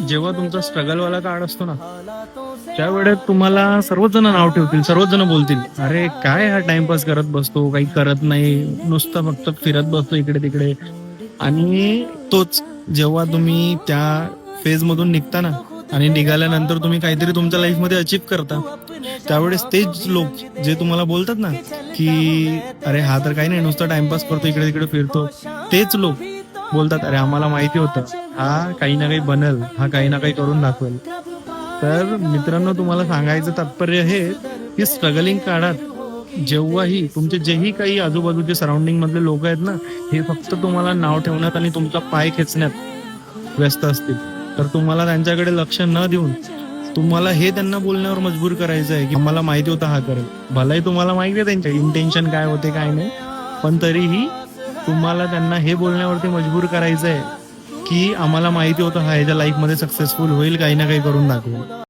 जेव्हा तुमचा स्ट्रगलवाला काळ असतो ना, त्यावेळेस तुम्हाला सर्वच जण नाव ठेवतील, सर्वच जण बोलतील, "अरे काय हा टाईमपास करत बसतो, काही करत नाही, नुसतं फक्त फिरत बसतो इकडे-तिकडे." आणि तोच जेव्हा तुम्ही त्या फेजमधून निघता ना आणि निघाल्यानंतर तुम्ही काहीतरी तुमच्या लाईफमध्ये अचीव्ह करता, त्यावेळेस तेच लोक जे तुम्हाला बोलतात ना, की "अरे हा तर काही नाही, नुसता टाईमपास करतो, इकडे-तिकडे फिरतो." तेच लोक बोलतात, "अरे आम्हाला माहिती होतं, हा काही ना काही बनेल, हा काही ना काही करून दाखवेल." तर मित्रांनो, तुम्हाला सांगायचं तात्पर्य हे, की स्ट्रगलिंग काळात जेव्हाही तुमचे जेही काही आजूबाजूचे सराउंडिंग मधले लोक आहेत ना, हे फक्त तुम्हाला नाव ठेवण्यात आणि तुमचा पाय खेचण्यात व्यस्त असतील, तर तुम्हाला त्यांच्याकडे लक्ष न देऊन तुम्हाला हे त्यांना बोलण्यावर मजबूर करायचं आहे, की आम्हाला माहिती होतं हा करेल. भलेही तुम्हाला माहिती आहे त्यांचे इंटेन्शन काय होते काय नाही, पण तरीही तुम्हाला त्यांना हे बोलण्यावरती मजबूर करायचं आहे, की आम्हाला माहिती होतं हा ह्याच्या लाईफमध्ये सक्सेसफुल होईल, काही ना काही करून दाखवेल.